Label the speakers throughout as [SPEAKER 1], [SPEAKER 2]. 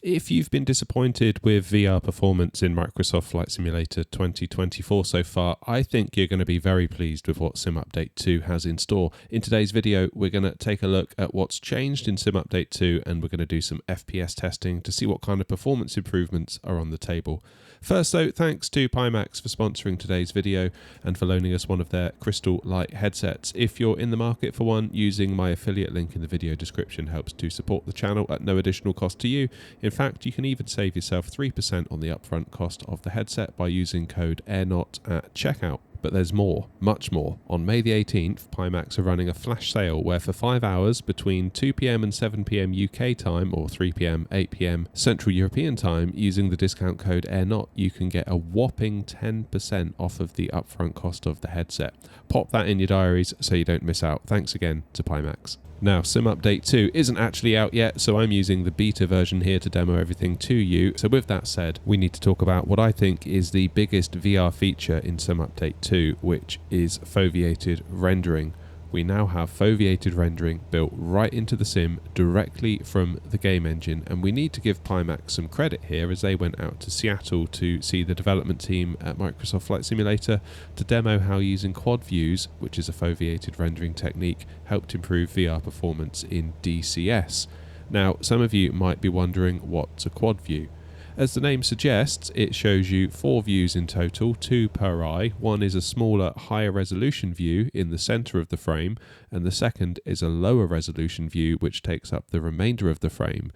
[SPEAKER 1] If you've been disappointed with VR performance in Microsoft Flight Simulator 2024 so far, I think you're going to be very pleased with what Sim Update 2 has in store. In today's video, we're going to take a look at what's changed in Sim Update 2, and we're going to do some FPS testing to see what kind of performance improvements are on the table. First though, thanks to Pimax for sponsoring today's video and for loaning us one of their Crystal Light headsets. If you're in the market for one, using my affiliate link in the video description helps to support the channel at no additional cost to you. In fact, you can even save yourself 3% on the upfront cost of the headset by using code AIRNOT at checkout. But there's more, much more. On May the 18th, Pimax are running a flash sale where for 5 hours between 2 PM and 7 PM UK time, or 3 PM, 8 PM Central European time, using the discount code AIRNOT, you can get a whopping 10% off of the upfront cost of the headset. Pop that in your diaries so you don't miss out. Thanks again to Pimax. Now, Sim Update 2 isn't actually out yet, so I'm using the beta version here to demo everything to you. So with that said, we need to talk about what I think is the biggest VR feature in Sim Update 2, which is foveated rendering. We now have foveated rendering built right into the sim directly from the game engine, and we need to give Pimax some credit here as they went out to Seattle to see the development team at Microsoft Flight Simulator to demo how using quad views, which is a foveated rendering technique, helped improve VR performance in DCS. Now, some of you might be wondering what's a quad view. As the name suggests, it shows you 4 views in total, 2 per eye. One is a smaller, higher resolution view in the center of the frame, and the second is a lower resolution view which takes up the remainder of the frame.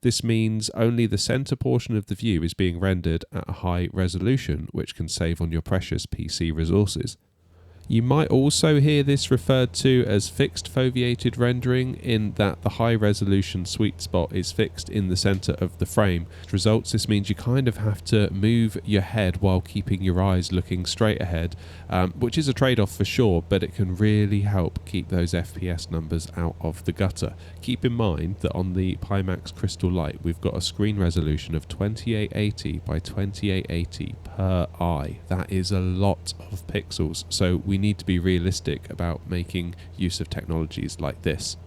[SPEAKER 1] This means only the center portion of the view is being rendered at a high resolution, which can save on your precious PC resources. You might also hear this referred to as fixed foveated rendering, in that the high resolution sweet spot is fixed in the center of the frame. This means you kind of have to move your head while keeping your eyes looking straight ahead, which is a trade-off for sure, but it can really help keep those FPS numbers out of the gutter. Keep in mind that on the Pimax Crystal Light, we've got a screen resolution of 2880 by 2880 per eye. That is a lot of pixels, so we need to be realistic about making use of technologies like this.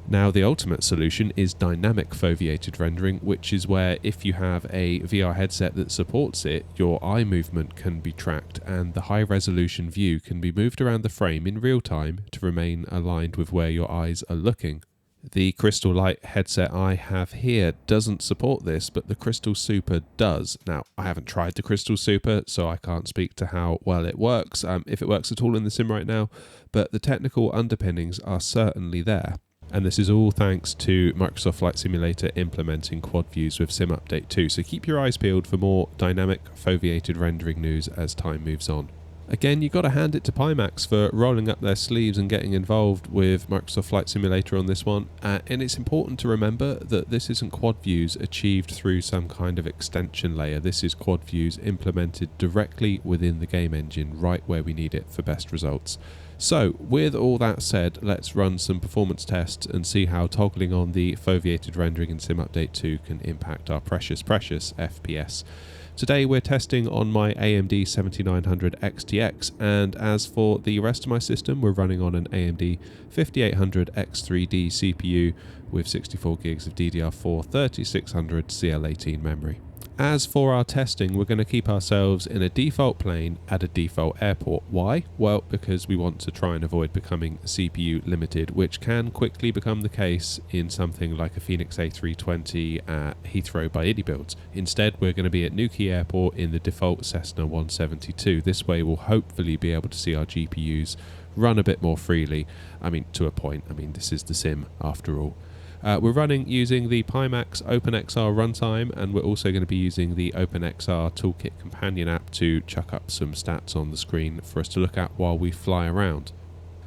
[SPEAKER 1] Now, the ultimate solution is dynamic foveated rendering, which is where if you have a VR headset that supports it, your eye movement can be tracked and the high resolution view can be moved around the frame in real time to remain aligned with where your eyes are looking. The Crystal Light headset I have here doesn't support this, but the Crystal Super does. Now, I haven't tried the Crystal Super, so I can't speak to how well it works, if it works at all in the sim right now, but the technical underpinnings are certainly there. And this is all thanks to Microsoft Flight Simulator implementing quad views with Sim Update 2, so keep your eyes peeled for more dynamic foveated rendering news as time moves on. Again, you've got to hand it to Pimax for rolling up their sleeves and getting involved with Microsoft Flight Simulator on this one. And it's important to remember that this isn't quad views achieved through some kind of extension layer. This is quad views implemented directly within the game engine, right where we need it for best results. So, with all that said, let's run some performance tests and see how toggling on the foveated rendering in Sim Update 2 can impact our precious FPS. Today we're testing on my AMD 7900 XTX, and as for the rest of my system, we're running on an AMD 5800 X3D CPU with 64 gigs of DDR4 3600 CL18 memory. As for our testing, we're going to keep ourselves in a default plane at a default airport. Why? Well, because we want to try and avoid becoming CPU limited, which can quickly become the case in something like a Phoenix A320 at Heathrow by IDIbuilds. Instead, we're going to be at Newquay Airport in the default Cessna 172. This way we'll hopefully be able to see our GPUs run a bit more freely. To a point. This is the sim after all. We're running using the Pimax OpenXR runtime, and we're also going to be using the OpenXR Toolkit companion app to chuck up some stats on the screen for us to look at while we fly around.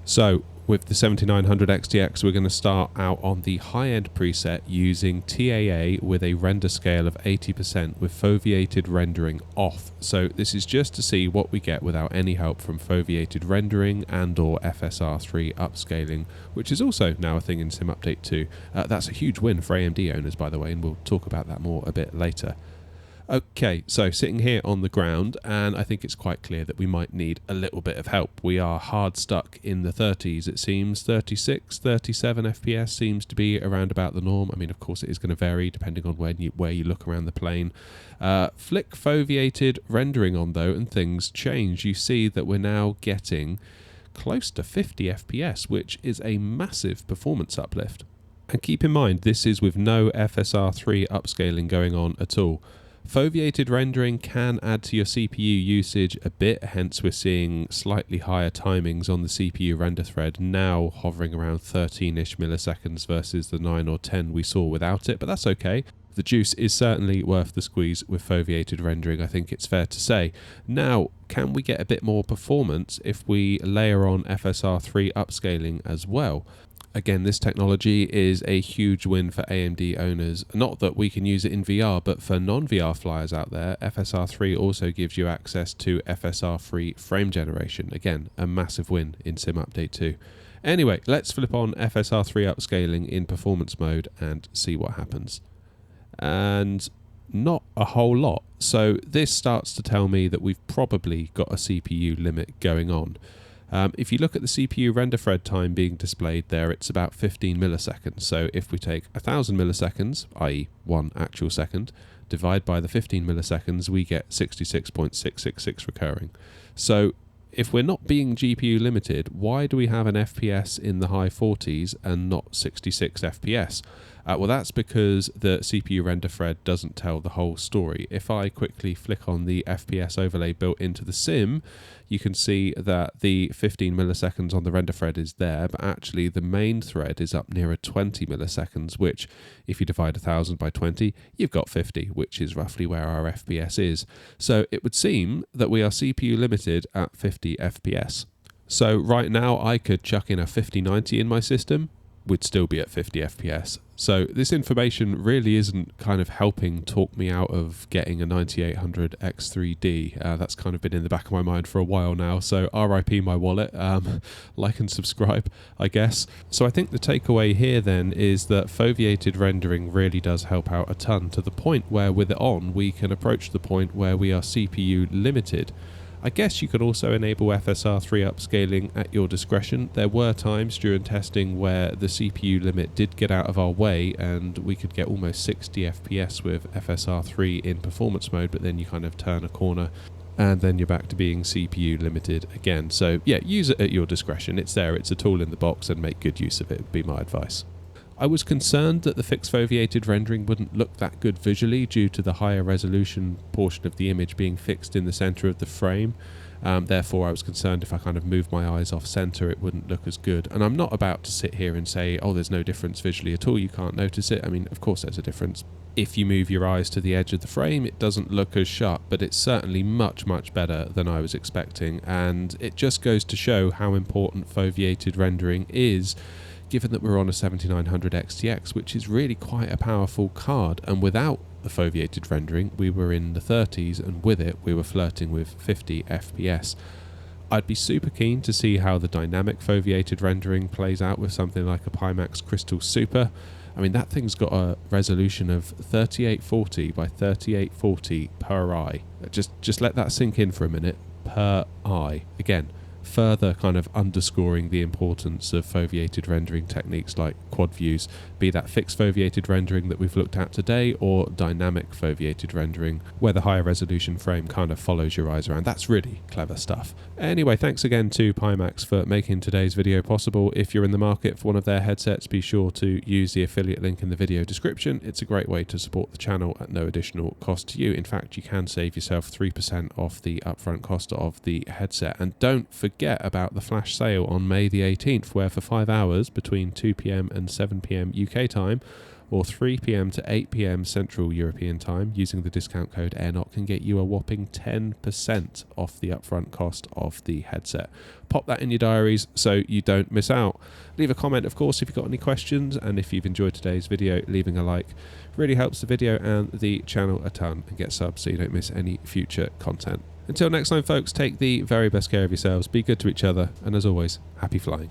[SPEAKER 1] So, with the 7900 XTX, we're going to start out on the high-end preset using TAA with a render scale of 80% with foveated rendering off. So this is just to see what we get without any help from foveated rendering and or FSR3 upscaling, which is also now a thing in Sim Update 2. That's a huge win for AMD owners, by the way, and we'll talk about that more a bit later. Okay, so sitting here on the ground, and I think it's quite clear that we might need a little bit of help. We are hard stuck in the 30s, it seems. 36, 37 FPS seems to be around about the norm. I mean, of course, it is going to vary depending on where you look around the plane. Flick Foveated rendering on, though, and things change. You see that we're now getting close to 50 FPS, which is a massive performance uplift. And keep in mind, this is with no FSR3 upscaling going on at all. Foveated rendering can add to your CPU usage a bit, hence we're seeing slightly higher timings on the CPU render thread, now hovering around 13-ish milliseconds versus the 9 or 10 we saw without it, but that's okay. The juice is certainly worth the squeeze with Foveated rendering, I think it's fair to say. Now, can we get a bit more performance if we layer on FSR3 upscaling as well? Again, this technology is a huge win for AMD owners. Not that we can use it in VR, but for non-VR flyers out there, FSR3 also gives you access to FSR-free frame generation. Again, a massive win in Sim Update 2. Anyway, let's flip on FSR3 upscaling in performance mode and see what happens. And not a whole lot. So this starts to tell me that we've probably got a CPU limit going on. If you look at the CPU render thread time being displayed there, it's about 15 milliseconds. So if we take 1000 milliseconds, i.e. 1 actual second, divide by the 15 milliseconds, we get 66.666 recurring. So if we're not being GPU limited, why do we have an FPS in the high 40s and not 66 FPS? Well, that's because the CPU render thread doesn't tell the whole story. If I quickly flick on the FPS overlay built into the sim, you can see that the 15 milliseconds on the render thread is there, but actually the main thread is up nearer 20 milliseconds, which if you divide 1000 by 20, you've got 50, which is roughly where our FPS is. So it would seem that we are CPU limited at 50 FPS. So right now I could chuck in a 5090 in my system, would still be at 50 FPS. So this information really isn't kind of helping talk me out of getting a 9800 X3D. That's kind of been in the back of my mind for a while now, so RIP my wallet. Like and subscribe, I guess. So I think the takeaway here then is that Foveated rendering really does help out a ton, to the point where with it on we can approach the point where we are CPU limited. I guess you could also enable FSR3 upscaling at your discretion. There were times during testing where the CPU limit did get out of our way and we could get almost 60 FPS with FSR3 in performance mode, but then you kind of turn a corner and then you're back to being CPU limited again. So yeah, use it at your discretion. It's there, it's a tool in the box, and make good use of it would be my advice. I was concerned that the fixed foveated rendering wouldn't look that good visually due to the higher resolution portion of the image being fixed in the center of the frame. Therefore, I was concerned if I kind of moved my eyes off center, it wouldn't look as good. And I'm not about to sit here and say, oh, there's no difference visually at all, you can't notice it. I mean, of course there's a difference. If you move your eyes to the edge of the frame, it doesn't look as sharp, but it's certainly much, much better than I was expecting. And it just goes to show how important foveated rendering is, given that we're on a 7900 XTX, which is really quite a powerful card, and without the foveated rendering we were in the 30s, and with it we were flirting with 50 FPS. I'd be super keen to see how the dynamic foveated rendering plays out with something like a Pimax Crystal Super. I mean, that thing's got a resolution of 3840 by 3840 per eye. Just let that sink in for a minute. Per eye. Again, further kind of underscoring the importance of foveated rendering techniques like quad views, be that fixed foveated rendering that we've looked at today, or dynamic foveated rendering where the higher resolution frame kind of follows your eyes around. That's really clever stuff. Anyway, thanks again to Pimax for making today's video possible. If you're in the market for one of their headsets, be sure to use the affiliate link in the video description. It's a great way to support the channel at no additional cost to you. In fact, you can save yourself 3% off the upfront cost of the headset. And don't forget about the flash sale on May the 18th, where for 5 hours between 2 PM and 7 PM UK time, or 3 PM to 8 PM Central European time, using the discount code AIRNOT can get you a whopping 10% off the upfront cost of the headset. Pop that in your diaries so you don't miss out. Leave a comment, of course, if you've got any questions, and if you've enjoyed today's video, leaving a like really helps the video and the channel a ton, and get subs so you don't miss any future content. Until next time, folks, take the very best care of yourselves, be good to each other, and as always, happy flying.